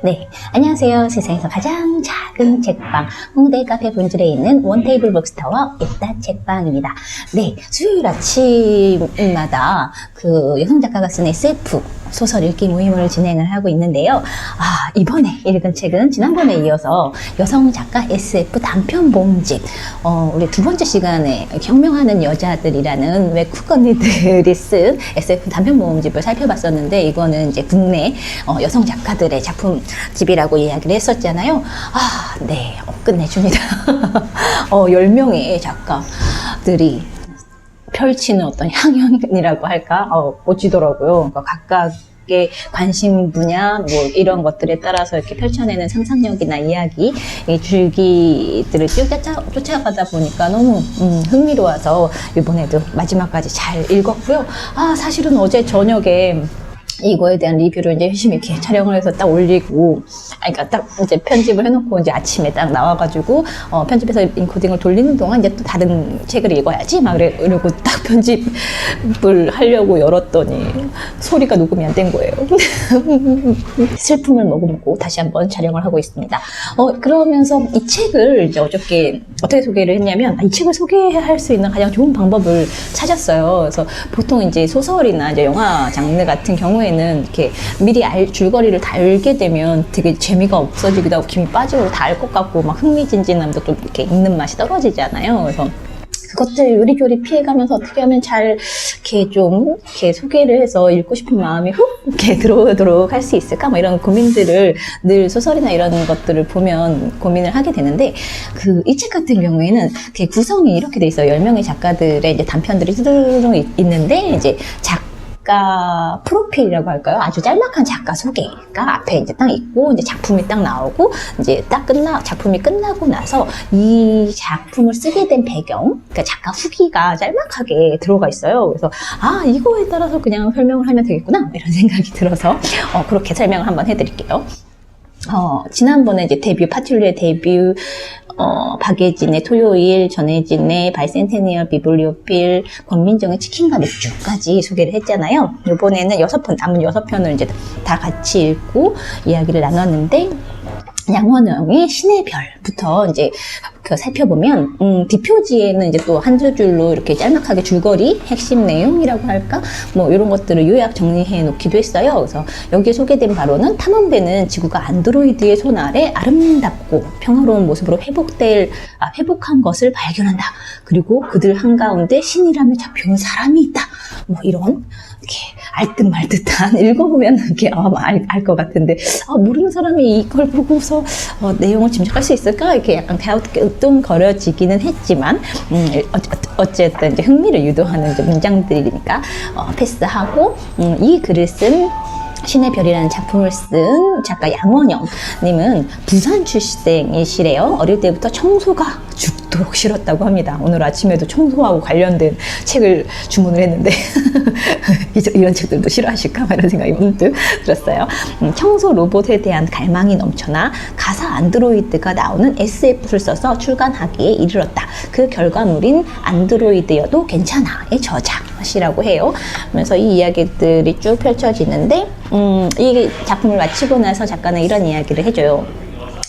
네, 안녕하세요. 세상에서 가장 작은 책방 홍대 카페 본줄에 있는 원테이블 북스토어 입다 책방입니다. 네, 수요일 아침마다 그 여성 작가가 쓴 SF 소설 읽기 모임을 진행을 하고 있는데요. 이번에 읽은 책은 지난번에 이어서 여성 작가 SF 단편 모음집, 우리 두 번째 시간에 혁명하는 여자들이라는 외국 언니들이 쓴 SF 단편 모음집을 살펴봤었는데, 이거는 이제 국내 여성 작가들의 작품집이라고 이야기를 했었잖아요. 네, 끝내줍니다. 10명의 작가들이 펼치는 어떤 향연이라고 할까? 멋지더라고요. 그러니까 각각의 관심 분야, 뭐, 이런 것들에 따라서 이렇게 펼쳐내는 상상력이나 이야기, 이 줄기들을 쫓아가다 보니까 너무, 흥미로워서 이번에도 마지막까지 잘 읽었고요. 사실은 어제 저녁에 이거에 대한 리뷰를 이제 열심히 이렇게 촬영을 해서 딱 올리고, 그러니까 딱 이제 편집을 해놓고 이제 아침에 딱 나와가지고, 편집해서 인코딩을 돌리는 동안 이제 또 다른 책을 읽어야지, 이러고 딱 편집을 하려고 열었더니 소리가 녹음이 안 된 거예요. 슬픔을 머금고 다시 한번 촬영을 하고 있습니다. 그러면서 이 책을 이제 어저께 어떻게 소개를 했냐면, 이 책을 소개할 수 있는 가장 좋은 방법을 찾았어요. 그래서 보통 이제 소설이나 이제 영화 장르 같은 경우에는 이렇게 미리 줄거리를 다 알게 되면 되게 재미가 없어지기도 하고 김이 빠지고 다 알 것 같고 막 흥미진진함도 좀 이렇게 읽는 맛이 떨어지잖아요. 그래서 그것들 요리조리 피해가면서 어떻게 하면 잘 이렇게 좀 이렇게 소개를 해서 읽고 싶은 마음이 훅 이렇게 들어오도록 할 수 있을까? 뭐 이런 고민들을 늘 소설이나 이런 것들을 보면 고민을 하게 되는데, 이 책 같은 경우에는 구성이 이렇게 돼 있어요. 10명의 작가들의 이제 단편들이 스르르 있는데, 이제 작가 프로필이라고 할까요? 아주 짤막한 작가 소개가 앞에 이제 딱 있고, 이제 작품이 딱 나오고, 이제 작품이 끝나고 나서 이 작품을 쓰게 된 배경, 그러니까 작가 후기가 짤막하게 들어가 있어요. 그래서, 이거에 따라서 그냥 설명을 하면 되겠구나, 이런 생각이 들어서, 그렇게 설명을 한번 해드릴게요. 지난번에 이제 파퓰리의 데뷔, 박예진의 토요일, 전혜진의 바이센테니얼 비블리오필, 권민정의 치킨과 맥주까지 소개를 했잖아요. 이번에는 남은 6편을 이제 다 같이 읽고 이야기를 나눴는데, 양원영의 신의 별부터 이제 살펴보면, 뒷표지에는 이제 또 한 줄로 이렇게 짤막하게 줄거리, 핵심 내용이라고 할까? 뭐, 이런 것들을 요약 정리해 놓기도 했어요. 그래서 여기에 소개된 바로는 탐험대는 지구가 안드로이드의 손 아래 아름답고 평화로운 모습으로 회복한 것을 발견한다. 그리고 그들 한가운데 신이라며 잡혀온 사람이 있다. 뭐, 이런, 이렇게 알듯말듯한, 읽어보면 이렇게 알 것 같은데, 모르는 사람이 이걸 보고서 내용을 짐작할 수 있을까? 이렇게 약간 갸우뚱거려지기는 했지만, 어쨌든 이제 흥미를 유도하는 이제 문장들이니까 패스하고, 이 글을 쓴 신의 별이라는 작품을 쓴 작가 양원영 님은 부산 출생이시래요. 어릴 때부터 청소가 죽도록 싫었다고 합니다. 오늘 아침에도 청소하고 관련된 책을 주문을 했는데 이런 책들도 싫어하실까? 이런 생각이 문득 들었어요. 청소 로봇에 대한 갈망이 넘쳐나 가사 안드로이드가 나오는 SF를 써서 출간하기에 이르렀다. 그 결과물인 안드로이드여도 괜찮아의 저작이라고 해요. 그래서 이 이야기들이 쭉 펼쳐지는데, 이 작품을 마치고 나서 작가는 이런 이야기를 해줘요.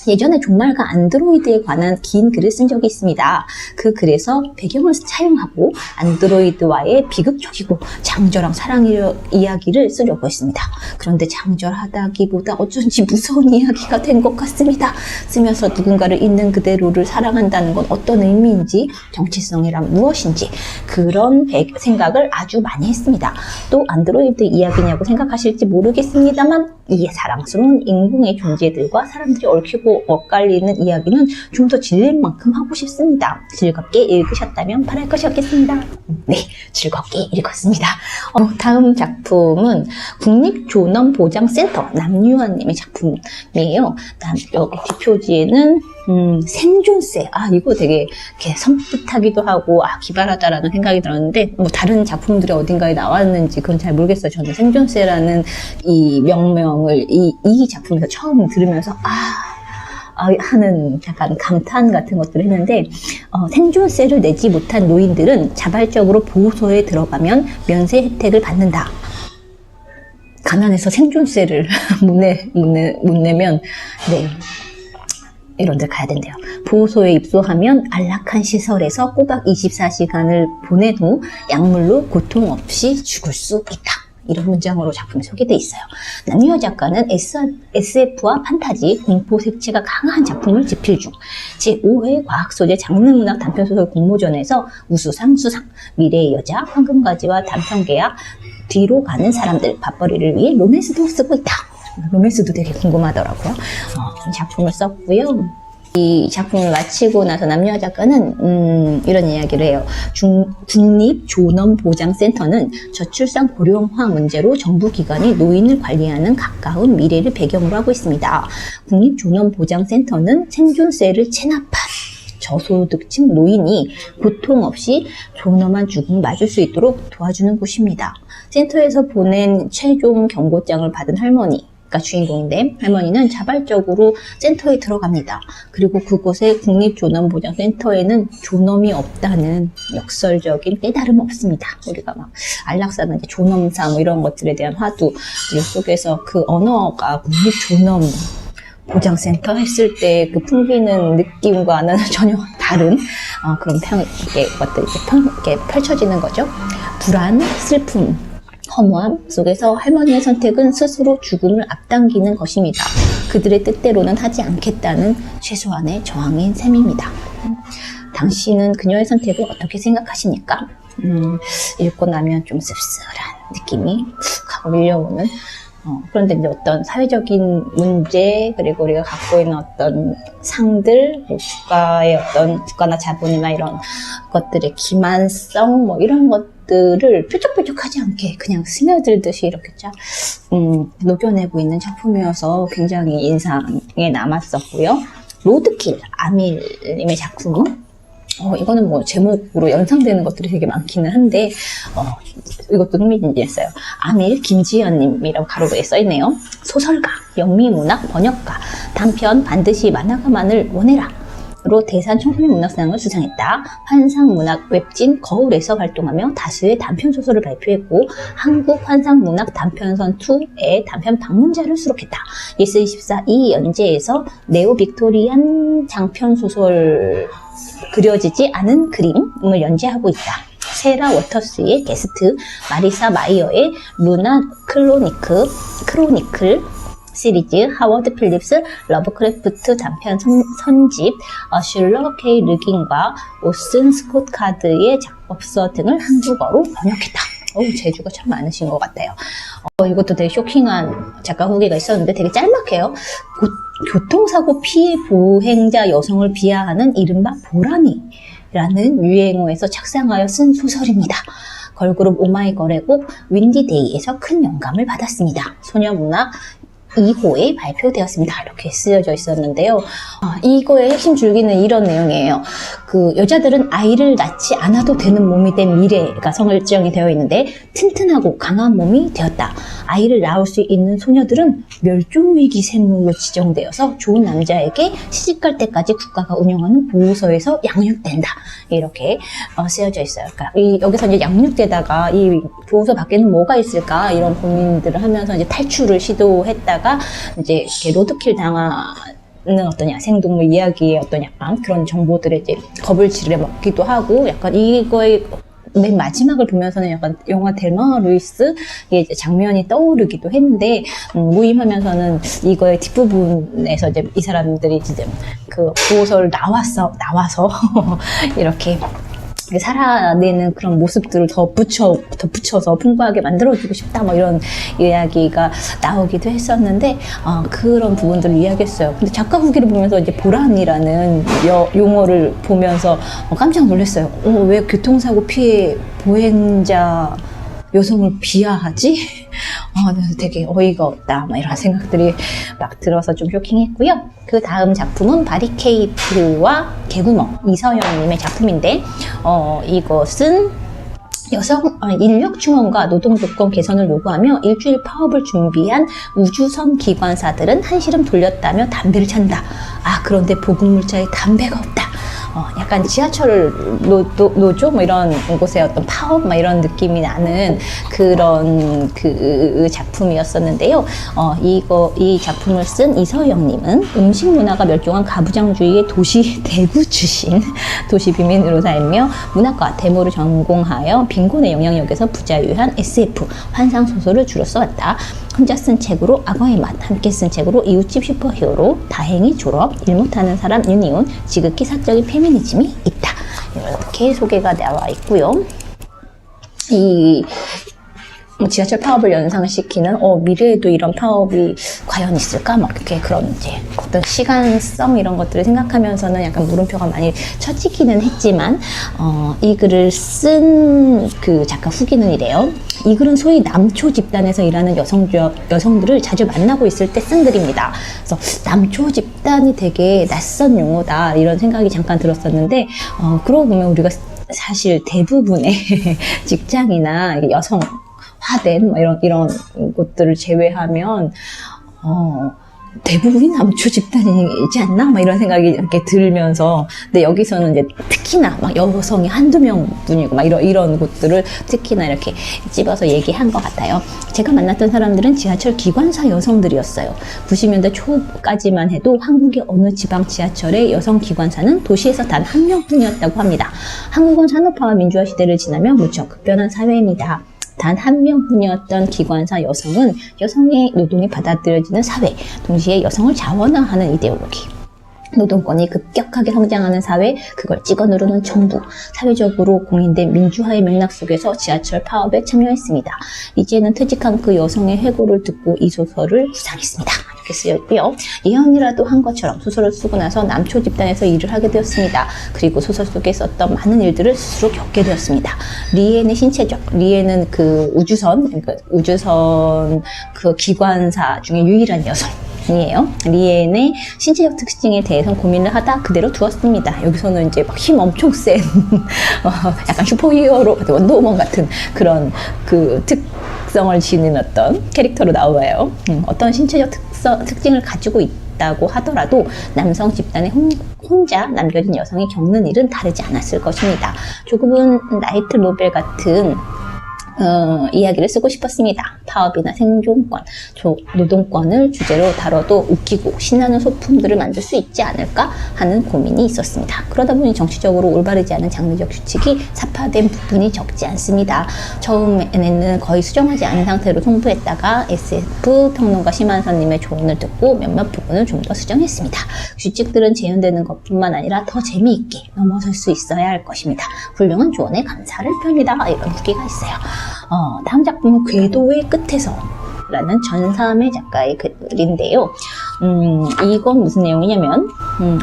예전에 종말과 안드로이드에 관한 긴 글을 쓴 적이 있습니다. 그 글에서 배경을 사용하고 안드로이드와의 비극적이고 장절한 사랑 이야기를 쓰려고 했습니다. 그런데 장절하다기보다 어쩐지 무서운 이야기가 된 것 같습니다. 쓰면서 누군가를 있는 그대로를 사랑한다는 건 어떤 의미인지, 정체성이란 무엇인지 그런 생각을 아주 많이 했습니다. 또 안드로이드 이야기냐고 생각하실지 모르겠습니다만, 이 사랑스러운 인공의 존재들과 사람들이 얽히고 엇갈리는 이야기는 좀 더 질릴 만큼 하고 싶습니다. 즐겁게 읽으셨다면 바랄 것이 없겠습니다. 네, 즐겁게 읽었습니다. 다음 작품은 국립존엄보장센터 남유아님의 작품이에요. 여기 뒷표지에는 생존세. 이거 되게 이렇게 섬뜩하기도 하고, 기발하다라는 생각이 들었는데, 뭐 다른 작품들이 어딘가에 나왔는지 그건 잘 모르겠어요. 저는 생존세라는 이 명명을 이 작품에서 처음 들으면서, 하는 약간 감탄 같은 것들을 했는데, 생존세를 내지 못한 노인들은 자발적으로 보호소에 들어가면 면세 혜택을 받는다. 가난해서 생존세를 못 내면, 네. 이런 데 가야 된대요. 보호소에 입소하면 안락한 시설에서 꼬박 24시간을 보낸 후 약물로 고통 없이 죽을 수 있다. 이런 문장으로 작품이 소개되어 있어요. 남유아 작가는 SF와 판타지, 공포 색채가 강한 작품을 집필 중 제5회 과학소재 장르문학 단편소설 공모전에서 우수상 수상, 미래의 여자, 황금가지와 단편계약, 뒤로 가는 사람들, 밥벌이를 위해 로맨스도 쓰고 있다. 로맨스도 되게 궁금하더라고요. 이 작품을 썼고요. 이 작품을 마치고 나서 남유아 작가는 이런 이야기를 해요. 국립존엄보장센터는 저출산 고령화 문제로 정부 기관이 노인을 관리하는 가까운 미래를 배경으로 하고 있습니다. 국립존엄보장센터는 생존세를 체납한 저소득층 노인이 고통 없이 존엄한 죽음을 맞을 수 있도록 도와주는 곳입니다. 센터에서 보낸 최종 경고장을 받은 할머니가 주인공인데, 할머니는 자발적으로 센터에 들어갑니다. 그리고 그곳의 국립존엄보장센터에는 존엄이 없다는 역설적인 깨달음 없습니다. 우리가 막 안락사나 존엄사 뭐 이런 것들에 대한 화두 속에서 그 언어가 국립존엄 보장센터 했을 때 그 풍기는 느낌과는 전혀 다른 그런 것들이 이렇게 펼쳐지는 거죠. 불안, 슬픔, 허무함 속에서 할머니의 선택은 스스로 죽음을 앞당기는 것입니다. 그들의 뜻대로는 하지 않겠다는 최소한의 저항인 셈입니다. 당신은 그녀의 선택을 어떻게 생각하십니까? 읽고 나면 좀 씁쓸한 느낌이 푹 하고 밀려오는, 그런데 이제 어떤 사회적인 문제, 그리고 우리가 갖고 있는 어떤 상들, 국가나 자본이나 이런 것들의 기만성, 뭐 이런 것들을 뾰족뾰족하지 않게 그냥 스며들듯이 이렇게 쫙 녹여내고 있는 작품이어서 굉장히 인상에 남았었고요. 로드킬, 아밀님의 작품은 이거는 뭐 제목으로 연상되는 것들이 되게 많기는 한데, 이것도 흥미진진했어요. 아밀 김지연님이라고 가로에 써있네요. 소설가, 영미문학 번역가, 단편 반드시 만화가만을 원해라 로 대산 청소년문학상을 수상했다. 환상문학 웹진 거울에서 활동하며 다수의 단편소설을 발표했고, 한국 환상문학 단편선 2의 단편 방문자를 수록했다. 예스24 이 연재에서 네오 빅토리안 장편소설 그려지지 않은 그림을 연재하고 있다. 세라 워터스의 게스트, 마리사 마이어의 루나 크로니클 시리즈, 하워드 필립스 러브크래프트 단편 선집, 슐러 K 르긴과 오슨 스콧 카드의 작업서 등을 한국어로 번역했다. 재주가 참 많으신 것 같아요. 이것도 되게 쇼킹한 작가 후기가 있었는데 되게 짤막해요. 교통사고 피해 보행자 여성을 비하하는 이른바 보라니라는 유행어에서 착상하여 쓴 소설입니다. 걸그룹 오마이걸의 곡 윈디데이에서 큰 영감을 받았습니다. 소녀문학 2호에 발표되었습니다. 이렇게 쓰여져 있었는데요. 이거의 핵심 줄기는 이런 내용이에요. 여자들은 아이를 낳지 않아도 되는 몸이 된 미래가 설정이 되어 있는데, 튼튼하고 강한 몸이 되었다. 아이를 낳을 수 있는 소녀들은 멸종위기 생물로 지정되어서 좋은 남자에게 시집갈 때까지 국가가 운영하는 보호소에서 양육된다. 이렇게 쓰여져 있어요. 그러니까 여기서 이제 양육되다가 이 보호소 밖에는 뭐가 있을까 이런 고민들을 하면서 이제 탈출을 시도했다가 이제 이렇게 로드킬 당하는 어떤 야생동물 이야기의 어떤 약간 그런 정보들에 이제 겁을 지려먹기도 하고, 약간 이거의 맨 마지막을 보면서는 약간 영화 델마 루이스의 이제 장면이 떠오르기도 했는데, 모임하면서는 이거의 뒷부분에서 이제 이 사람들이 이제 그 보호소를 나와서 이렇게 살아내는 그런 모습들을 덧붙여서 풍부하게 만들어주고 싶다, 뭐 이런 이야기가 나오기도 했었는데, 그런 부분들을 이야기했어요. 근데 작가 후기를 보면서 이제 보란이라는 용어를 보면서 깜짝 놀랐어요. 왜 교통사고 피해 보행자 여성을 비하하지? 되게 어이가 없다, 막 이런 생각들이 막 들어서 좀 쇼킹했고요. 그 다음 작품은 바리케이트와 개구멍, 이서영님의 작품인데, 이것은 인력 충원과 노동조건 개선을 요구하며 일주일 파업을 준비한 우주선 기관사들은 한시름 돌렸다며 담배를 찬다. 그런데 보급물자에 담배가 없다. 약간 지하철 노조 뭐 이런 곳의 어떤 파업 막 이런 느낌이 나는 그런 그 작품이었었는데요. 이 작품을 쓴 이서영님은 음식 문화가 멸종한 가부장주의의 도시 대구 출신, 도시 비민으로 살며 문학과 대모를 전공하여 빈곤의 영향력에서 부자유한 SF, 환상 소설을 주로 써왔다. 혼자 쓴 책으로 악어의 맛, 함께 쓴 책으로 이웃집 슈퍼히어로, 다행히 졸업, 일 못하는 사람 유니온, 지극히 사적인 페미니즘이 있다. 이렇게 소개가 나와 있고요. 지하철 파업을 연상시키는 미래에도 이런 파업이 과연 있을까? 막 이렇게 그런 이제 어떤 시간성 이런 것들을 생각하면서는 약간 물음표가 많이 쳐지기는 했지만 이 글을 쓴 그 작가 후기는 이래요. 이 글은 소위 남초 집단에서 일하는 여성들을 자주 만나고 있을 때 쓴 글입니다. 그래서 남초 집단이 되게 낯선 용어다 이런 생각이 잠깐 들었었는데 그러고 보면 우리가 사실 대부분의 직장이나 여성 화된 뭐 이런 곳들을 제외하면 대부분이 남초 집단이지 않나? 막 이런 생각이 이렇게 들면서, 근데 여기서는 이제 특히나 막 여성이 한두 명뿐이고 막 이런 곳들을 특히나 이렇게 집어서 얘기한 것 같아요. 제가 만났던 사람들은 지하철 기관사 여성들이었어요. 90년대 초까지만 해도 한국의 어느 지방 지하철의 여성 기관사는 도시에서 단 한 명뿐이었다고 합니다. 한국은 산업화와 민주화 시대를 지나며 무척 급변한 사회입니다. 단 한 명뿐이었던 기관사 여성은 여성의 노동이 받아들여지는 사회, 동시에 여성을 자원화하는 이데올로기, 노동권이 급격하게 성장하는 사회, 그걸 찍어 누르는 정부, 사회적으로 공인된 민주화의 맥락 속에서 지하철 파업에 참여했습니다. 이제는 퇴직한 그 여성의 회고를 듣고 이 소설을 구상했습니다. 이렇게 쓰였고요. 예언이라도 한 것처럼 소설을 쓰고 나서 남초 집단에서 일을 하게 되었습니다. 그리고 소설 속에 썼던 많은 일들을 스스로 겪게 되었습니다. 리엔의 신체적, 리엔은 그 우주선 그 기관사 중에 유일한 여성. 이에요. 리엔의 신체적 특징에 대해서 고민을 하다 그대로 두었습니다. 여기서는 이제 막 힘 엄청 센 약간 슈퍼히어로, 원더우먼 같은 그런 그 특성을 지닌 어떤 캐릭터로 나와요. 어떤 신체적 특징을 가지고 있다고 하더라도 남성 집단에 혼자 남겨진 여성이 겪는 일은 다르지 않았을 것입니다. 조금은 나이트 노벨 같은 이야기를 쓰고 싶었습니다. 파업이나 생존권, 노동권을 주제로 다뤄도 웃기고 신나는 소품들을 만들 수 있지 않을까 하는 고민이 있었습니다. 그러다 보니 정치적으로 올바르지 않은 장르적 규칙이 삽화된 부분이 적지 않습니다. 처음에는 거의 수정하지 않은 상태로 송부했다가 SF 평론가 심한선님의 조언을 듣고 몇몇 부분을 좀 더 수정했습니다. 규칙들은 재현되는 것뿐만 아니라 더 재미있게 넘어설 수 있어야 할 것입니다. 훌륭한 조언에 감사를 표합니다. 이런 후기가 있어요. 다음 작품은 궤도의 끝에서 라는 전삼의 작가의 글인데요. 이건 무슨 내용이냐면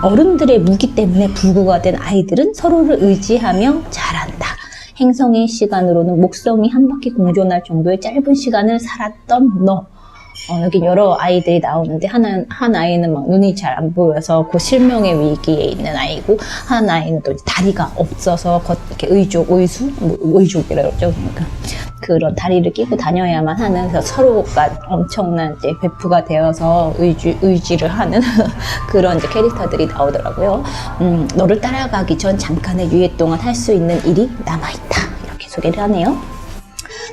어른들의 무기 때문에 불구가 된 아이들은 서로를 의지하며 자란다. 행성의 시간으로는 목성이 한 바퀴 공존할 정도의 짧은 시간을 살았던 너. 여기 여러 아이들이 나오는데 한 아이는 막 눈이 잘 안 보여서 그 실명의 위기에 있는 아이고, 한 아이는 또 다리가 없어서 이렇게 의족이라고 그러죠. 그러니까 그런 다리를 끼고 다녀야만 하는, 그래서 서로가 엄청난 이제 베프가 되어서 의지를 하는 그런 이제 캐릭터들이 나오더라고요. 너를 따라가기 전 잠깐의 유예 동안 할 수 있는 일이 남아있다. 이렇게 소개를 하네요.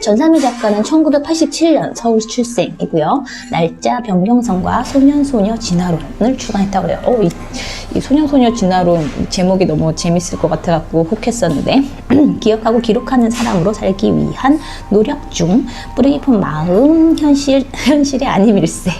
전삼희 작가는 1987년 서울 출생이고요. 날짜 변경선과 소년소녀 진화론을 출간했다고 해요. 이 소년소녀 진화론 제목이 너무 재밌을 것 같아갖고 혹했었는데 기억하고 기록하는 사람으로 살기 위한 노력 중 뿌리 깊은 마음, 현실의 아님 일세,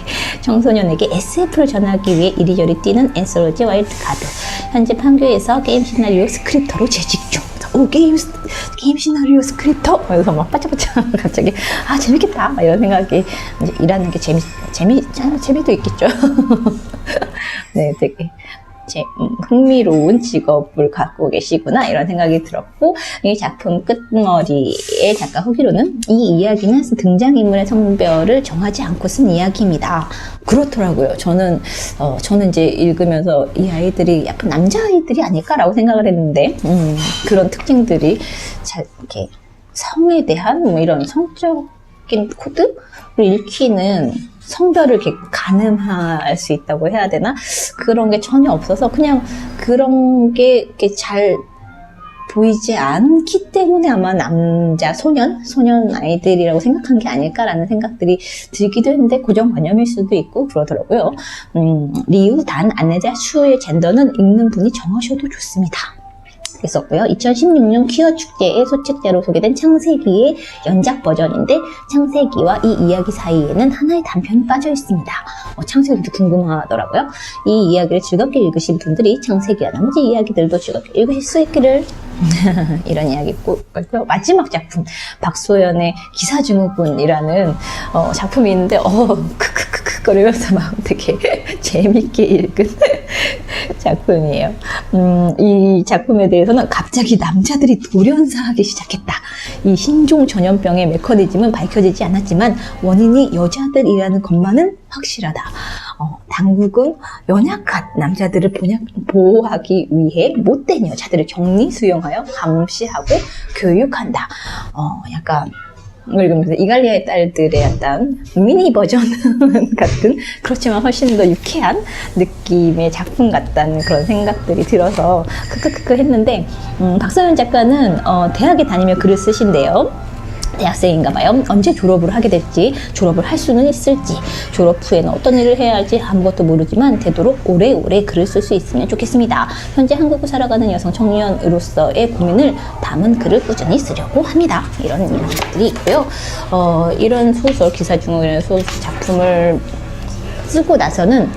청소년에게 SF를 전하기 위해 이리저리 뛰는 엔솔로지 와일드 카드, 현재 판교에서 게임 시나리오 스크립터로 재직 중. 게임 시나리오 스크립터? 그래서 막 빠짝빠짝 갑자기 재밌겠다 막 이런 생각이, 이제 일하는 게 재미도 있겠죠. 네, 되게 흥미로운 직업을 갖고 계시구나 이런 생각이 들었고, 이 작품 끝머리의 작가 후기로는 이 이야기는 등장인물의 성별을 정하지 않고 쓴 이야기입니다. 그렇더라고요. 저는 이제 읽으면서 이 아이들이 약간 남자아이들이 아닐까라고 생각을 했는데, 그런 특징들이 잘 이렇게 성에 대한 뭐 이런 성적 섞인 코드를 읽히는 성별을 이렇게 가늠할 수 있다고 해야 되나? 그런 게 전혀 없어서 그냥 그런 게 이렇게 잘 보이지 않기 때문에 아마 남자, 소년 아이들이라고 생각한 게 아닐까라는 생각들이 들기도 했는데 고정관념일 수도 있고 그러더라고요. 리우, 단, 안내자, 추의 젠더는 읽는 분이 정하셔도 좋습니다. 있었고요. 2016년 퀴어 축제의 소책자로 소개된 창세기의 연작 버전인데 창세기와 이 이야기 사이에는 하나의 단편이 빠져 있습니다. 창세기도 궁금하더라고요. 이 이야기를 즐겁게 읽으신 분들이 창세기와 나머지 이야기들도 즐겁게 읽으실 수 있기를 이런 이야기 있고요. 마지막 작품 박소연의 기사증후군이라는 작품이 있는데 크크크크 거리면서 막 되게 재밌게 읽은 작품이에요. 이 작품에 대해서는 갑자기 남자들이 돌연사하기 시작했다. 이 신종 전염병의 메커니즘은 밝혀지지 않았지만 원인이 여자들이라는 것만은 확실하다. 당국은 연약한 남자들을 보호하기 위해 못된 여자들을 격리 수용하여 감시하고 교육한다. 약간 읽으면서 이갈리아의 딸들의 약간 미니 버전 같은, 그렇지만 훨씬 더 유쾌한 느낌의 작품 같다는 그런 생각들이 들어서 크크크크 했는데, 박서연 작가는 대학에 다니며 글을 쓰신대요. 대학생인가 봐요. 언제 졸업을 하게 될지, 졸업을 할 수는 있을지, 졸업 후에는 어떤 일을 해야 할지 아무것도 모르지만 되도록 오래오래 글을 쓸 수 있으면 좋겠습니다. 현재 한국을 살아가는 여성 청년으로서의 고민을 담은 글을 꾸준히 쓰려고 합니다. 이런 것들이 있고요. 이런 소설, 기사증후군이라는 소설 작품을 쓰고 나서는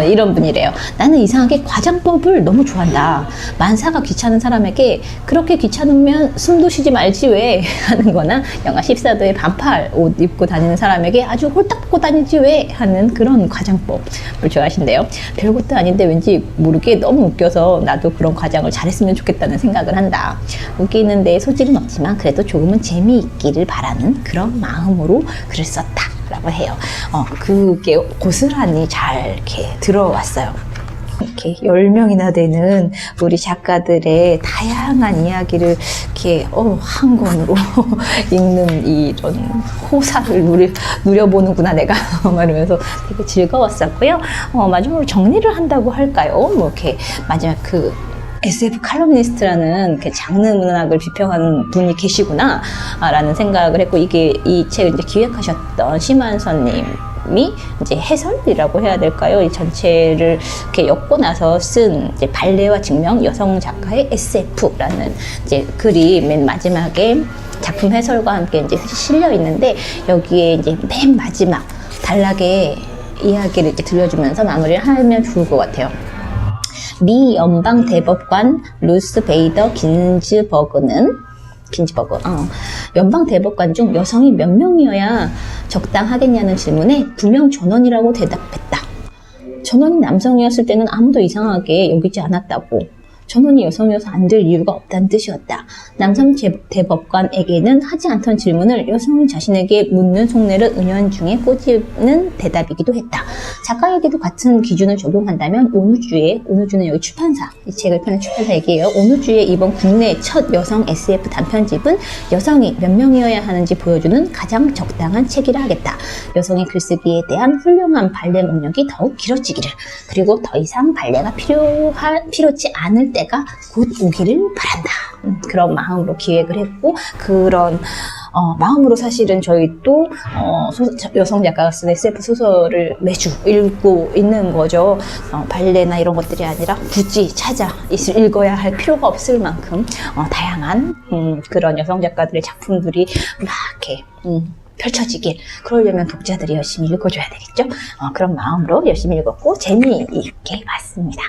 이런 분이래요. 나는 이상하게 과장법을 너무 좋아한다. 만사가 귀찮은 사람에게 그렇게 귀찮으면 숨도 쉬지 말지 왜 하는 거나, 영하 14도에 반팔 옷 입고 다니는 사람에게 아주 홀딱 벗고 다니지 왜 하는 그런 과장법을 좋아하신대요. 별것도 아닌데 왠지 모르게 너무 웃겨서 나도 그런 과장을 잘했으면 좋겠다는 생각을 한다. 웃기는 데 소질은 없지만 그래도 조금은 재미있기를 바라는 그런 마음으로 글을 썼다 라고 해요. 그게 고스란히 잘 이렇게 들어왔어요. 이렇게 10명이나 되는 우리 작가들의 다양한 이야기를 이렇게 한 권으로 읽는 이런 호사를 누려보는구나 내가 말하면서 되게 즐거웠었고요. 마지막으로 정리를 한다고 할까요? 뭐 이렇게 마지막 SF 칼럼니스트라는 장르 문학을 비평하는 분이 계시구나 라는 생각을 했고, 이 책을 이제 기획하셨던 심한선님이 이제 해설이라고 해야 될까요? 이 전체를 이렇게 엮고 나서 쓴 이제 발레와 증명 여성 작가의 SF라는 이제 글이 맨 마지막에 작품 해설과 함께 이제 실려 있는데, 여기에 이제 맨 마지막 단락에 이야기를 이렇게 들려주면서 마무리를 하면 좋을 것 같아요. 미 연방 대법관 루스 베이더 긴즈버그 연방 대법관 중 여성이 몇 명이어야 적당하겠냐는 질문에 분명 전원이라고 대답했다. 전원이 남성이었을 때는 아무도 이상하게 여기지 않았다고. 전원이 여성이어서 안 될 이유가 없다는 뜻이었다. 남성 대법관에게는 하지 않던 질문을 여성이 자신에게 묻는 속내를 은연중에 꼬집는 대답이기도 했다. 작가에게도 같은 기준을 적용한다면 온우주는 여기 출판사, 이 책을 펴는 출판사 얘기예요. 온우주의 이번 국내 첫 여성 SF 단편집은 여성이 몇 명이어야 하는지 보여주는 가장 적당한 책이라 하겠다. 여성의 글쓰기에 대한 훌륭한 발레 능력이 더욱 길어지기를, 그리고 더 이상 발레가 필요치 않을 때가 곧 오기를 바란다. 그런 마음으로 기획을 했고, 그런 마음으로 사실은 저희 또 여성 작가가 쓴 SF 소설을 매주 읽고 있는 거죠. 발레나 이런 것들이 아니라 굳이 찾아 읽어야 할 필요가 없을 만큼 다양한 그런 여성 작가들의 작품들이 막 이렇게 펼쳐지길, 그러려면 독자들이 열심히 읽어줘야 되겠죠. 그런 마음으로 열심히 읽었고 재미있게 봤습니다.